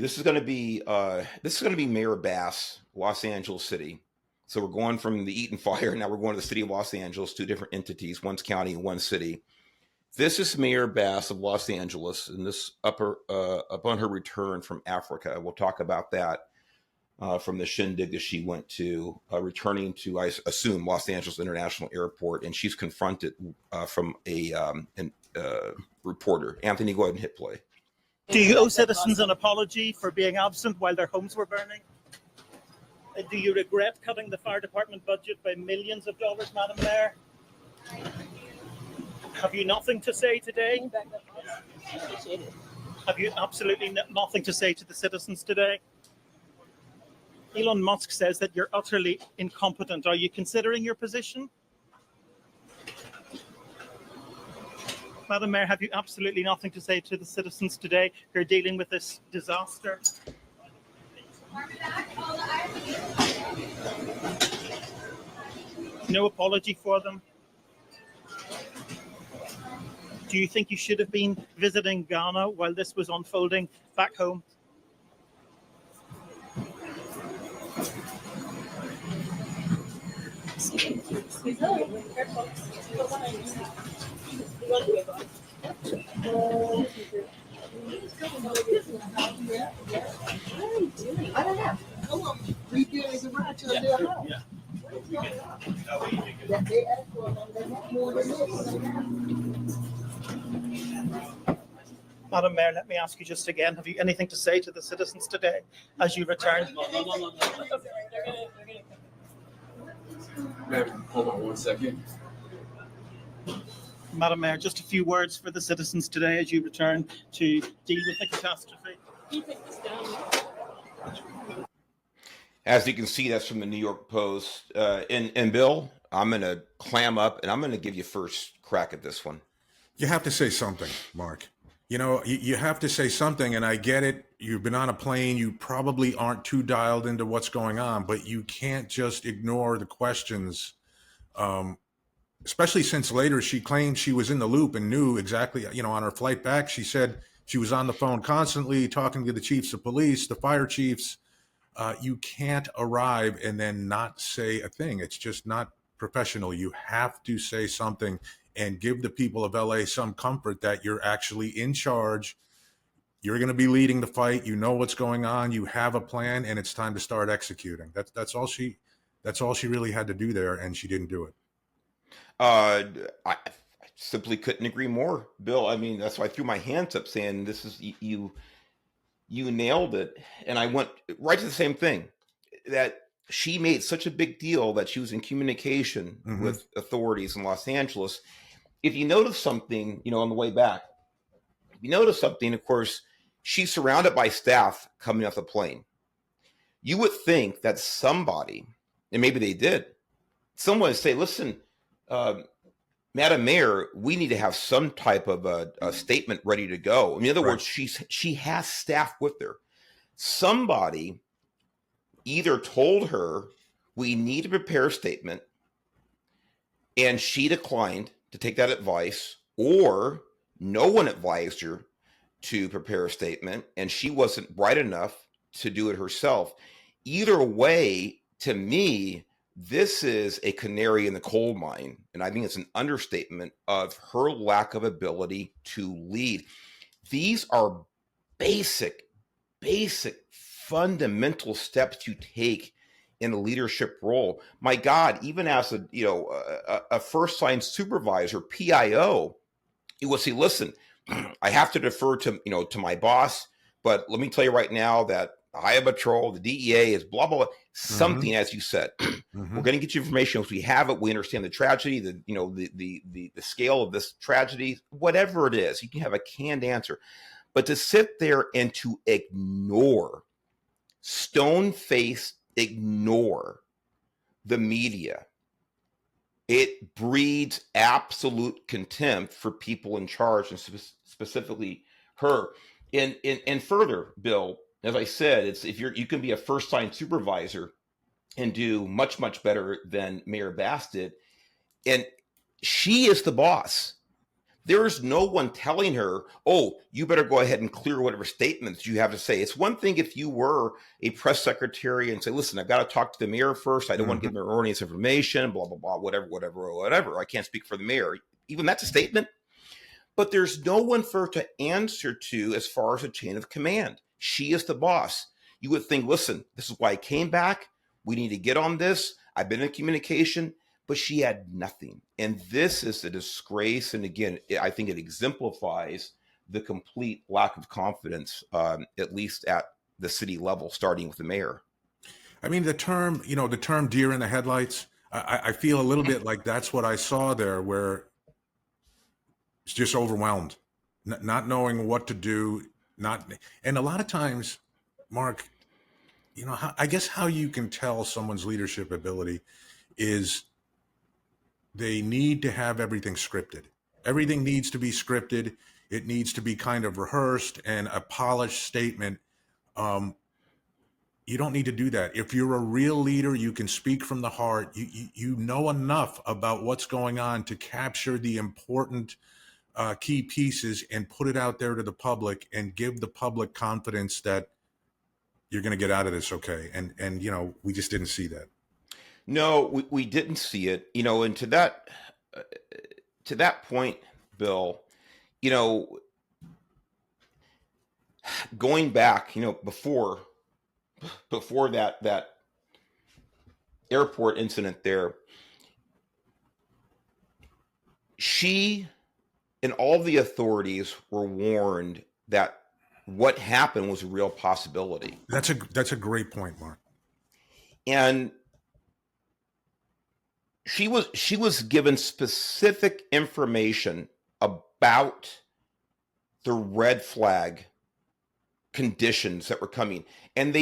This is going to be Mayor Bass, Los Angeles City. So we're going from the Eaton Fire, now we're going to the city of Los Angeles, two different entities, one's county and one city. This is Mayor Bass of Los Angeles, and this upon her return from Africa. We'll talk about that from the shindig that she went to, returning to, I assume, Los Angeles International Airport, and she's confronted from a reporter. Anthony, go ahead and hit play. Do you owe citizens an apology for being absent while their homes were burning? Do you regret cutting the fire department budget by millions of dollars, Madam Mayor? Have you nothing to say today? Have you absolutely nothing to say to the citizens today? Elon Musk says that you're utterly incompetent. Are you considering your position? Madam Mayor, have you absolutely nothing to say to the citizens today who are dealing with this disaster? No apology for them? Do you think you should have been visiting Ghana while this was unfolding back home? I don't know. Come on. We do it around to their house. That they ask for them, they want more than this. Madam Mayor, let me ask you just again, have you anything to say to the citizens today as you return? Ma'am, hold on 1 second. Madam Mayor, just a few words for the citizens today as you return to deal with the catastrophe. As you can see, that's from the New York Post. And Bill, I'm going to clam up, and I'm going to give you first crack at this one. You have to say something, Mark. You know, you have to say something, and I get it. You've been on a plane. You probably aren't too dialed into what's going on, but you can't just ignore the questions, especially since later she claimed she was in the loop and knew exactly, you know, on her flight back, she said she was on the phone constantly talking to the chiefs of police, the fire chiefs. You can't arrive and then not say a thing. It's just not professional. You have to say something and give the people of LA some comfort that you're actually in charge. You're going to be leading the fight. You know what's going on. You have a plan, and it's time to start executing. That's all she really had to do there, and she didn't do it. I simply couldn't agree more, Bill. I mean, that's why I threw my hands up saying this is you nailed it. And I went right to the same thing, that she made such a big deal that she was in communication with authorities in Los Angeles. If you notice something, you know, on the way back, of course, she's surrounded by staff coming off the plane. You would think that somebody, and maybe they did, someone would say, listen, Madam Mayor, we need to have some type of a statement ready to go. In other words, she has staff with her. Somebody either told her we need to prepare a statement, and she declined to take that advice, or no one advised her to prepare a statement, and she wasn't bright enough to do it herself. Either way, to me, this is a canary in the coal mine, and I think it's an understatement of her lack of ability to lead. These are basic, fundamental steps you take in a leadership role. My God, even as a first line supervisor, PIO, you will say, listen, I have to defer to my boss, but let me tell you right now that Highway Patrol, the DEA is blah, blah, blah. Something, as you said, we're going to get you information. Once we have it, we understand the tragedy, the scale of this tragedy, whatever it is, you can have a canned answer. But to sit there and to ignore, stone-faced ignore the media, it breeds absolute contempt for people in charge, and specifically her. And further, Bill, as I said, it's you can be a first-line supervisor and do much better than Mayor Bass did, and she is the boss. There's no one telling her, oh, you better go ahead and clear whatever statements you have to say. It's one thing if you were a press secretary and say, listen, I've got to talk to the mayor first. I don't want to give her erroneous information, blah, blah, blah, whatever. I can't speak for the mayor. Even that's a statement. But there's no one for her to answer to as far as a chain of command. She is the boss. You would think, listen, this is why I came back. We need to get on this. I've been in communication, but she had nothing. And this is a disgrace. And again, I think it exemplifies the complete lack of confidence, at least at the city level, starting with the mayor. I mean, the term deer in the headlights, I feel a little bit like that's what I saw there, where it's just overwhelmed, not knowing what to do. And a lot of times, Mark, I guess how you can tell someone's leadership ability is they need to have everything scripted. Everything needs to be scripted. It needs to be kind of rehearsed and a polished statement. You don't need to do that. If you're a real leader, you can speak from the heart. You know enough about what's going on to capture the important key pieces and put it out there to the public and give the public confidence that you're going to get out of this okay. And we just didn't see that. No, we didn't see it. And to that point, Bill, going back, before that airport incident there, she and all the authorities were warned that what happened was a real possibility. That's a great point, Mark. And she was given specific information about the red flag conditions that were coming. And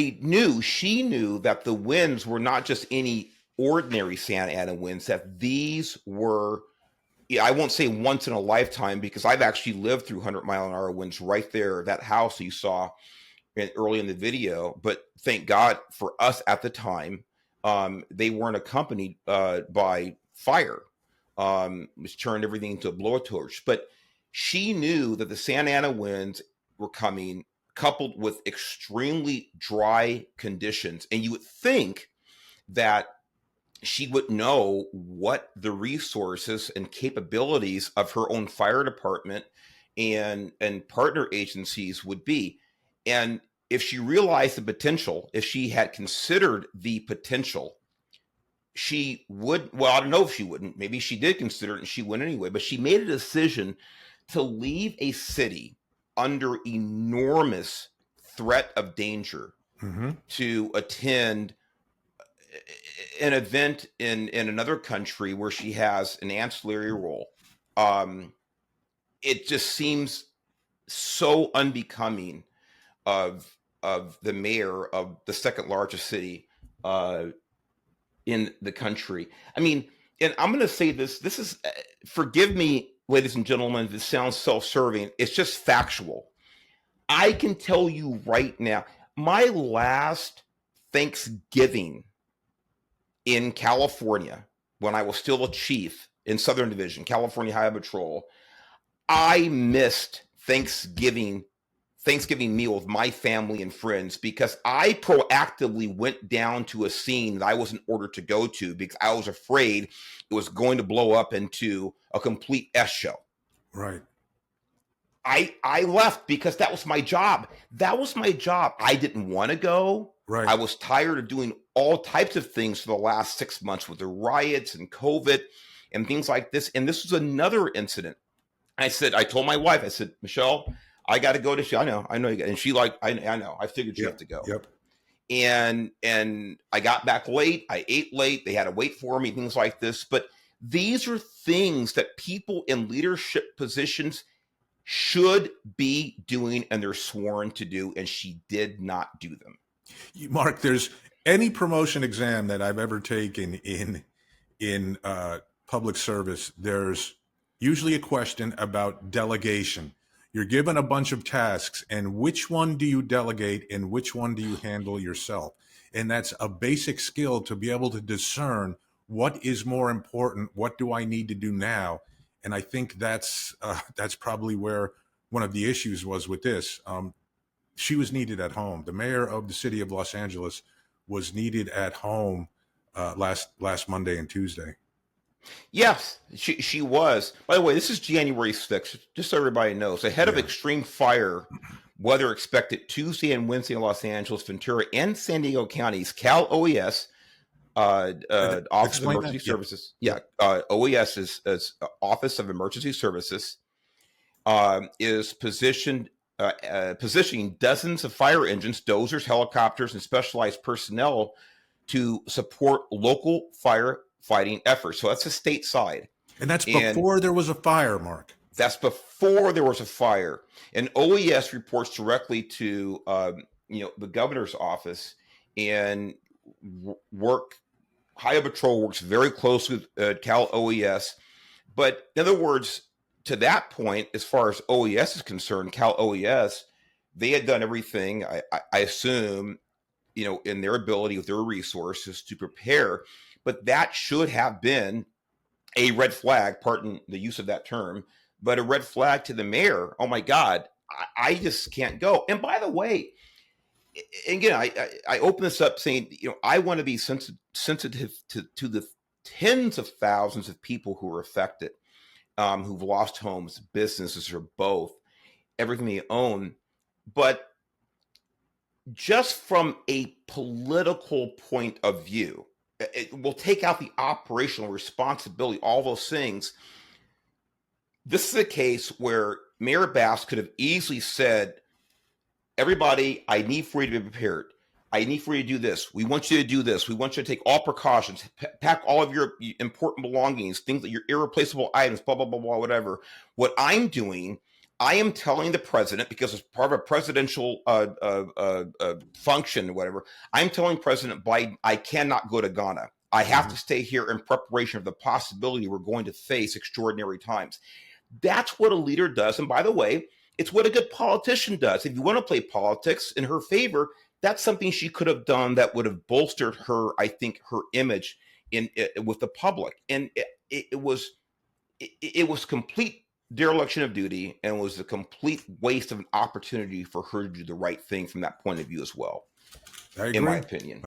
she knew that the winds were not just any ordinary Santa Ana winds, that these were, I won't say once in a lifetime, because I've actually lived through 100-mile-an-hour winds right there, that house you saw early in the video. But thank God for us at the time, they weren't accompanied by fire, which turned everything into a blowtorch. But she knew that the Santa Ana winds were coming, coupled with extremely dry conditions. And you would think that she would know what the resources and capabilities of her own fire department and partner agencies would be. And if she realized the potential, if she had considered the potential, she would, well, I don't know if she wouldn't, maybe she did consider it and she went anyway, but she made a decision to leave a city under enormous threat of danger to attend an event in another country where she has an ancillary role. It just seems so unbecoming of the mayor of the second largest city in the country. I mean, and I'm going to say this is, forgive me, ladies and gentlemen, this sounds self-serving. It's just factual. I can tell you right now, my last Thanksgiving in California, when I was still a chief in Southern Division, California Highway Patrol, I missed Thanksgiving meal with my family and friends because I proactively went down to a scene that I wasn't ordered to go to because I was afraid it was going to blow up into a complete S show. Right. I left because that was my job. That was my job. I didn't want to go. Right. I was tired of doing all types of things for the last 6 months with the riots and COVID and things like this. And this was another incident. I told my wife, I said, Michelle, I got to go to, I know you got, and she like, I know, I figured you have to go. Yep. And I got back late. I ate late. They had to wait for me, things like this. But these are things that people in leadership positions should be doing, and they're sworn to do. And she did not do them. Mark, there's any promotion exam that I've ever taken in public service, there's usually a question about delegation. You're given a bunch of tasks, and which one do you delegate and which one do you handle yourself? And that's a basic skill to be able to discern what is more important, what do I need to do now? And I think that's probably where one of the issues was with this. She was needed at home. The mayor of the city of Los Angeles was needed at home last Monday and Tuesday. Yes, she was. By the way, this is January 6th, just so everybody knows. Ahead of Yeah. extreme fire weather expected Tuesday and Wednesday in Los Angeles, Ventura, and San Diego counties, Cal OES, Office of Explain Emergency that. Yeah. Services. Yeah, OES is Office of Emergency Services, is positioning dozens of fire engines, dozers, helicopters, and specialized personnel to support local firefighting efforts. So that's the state side. And that's And- before there was a fire, Mark. That's before there was a fire. And OES reports directly to the governor's office, and Highway Patrol works very closely with Cal OES. But in other words, to that point, as far as OES is concerned, Cal OES, they had done everything, I assume, in their ability with their resources to prepare. But that should have been a red flag, pardon the use of that term, but a red flag to the mayor. Oh my God, I just can't go. And by the way, again, I open this up saying, I want to be sensitive to the tens of thousands of people who are affected, who've lost homes, businesses, or both, everything they own. But just from a political point of view, we'll take out the operational responsibility, all those things. This is a case where Mayor Bass could have easily said, everybody, I need for you to be prepared. I need for you to do this. We want you to do this. We want you to take all precautions, pack all of your important belongings, things that your irreplaceable items, blah, blah, blah, blah, whatever. What I'm doing, I am telling the president, because it's part of a presidential function or whatever, I'm telling President Biden, I cannot go to Ghana. I have to stay here in preparation of the possibility we're going to face extraordinary times. That's what a leader does. And by the way, it's what a good politician does. If you want to play politics in her favor, that's something she could have done that would have bolstered her, I think, her image with the public. And it was complete dereliction of duty, and was a complete waste of an opportunity for her to do the right thing from that point of view as well, I agree. in my opinion.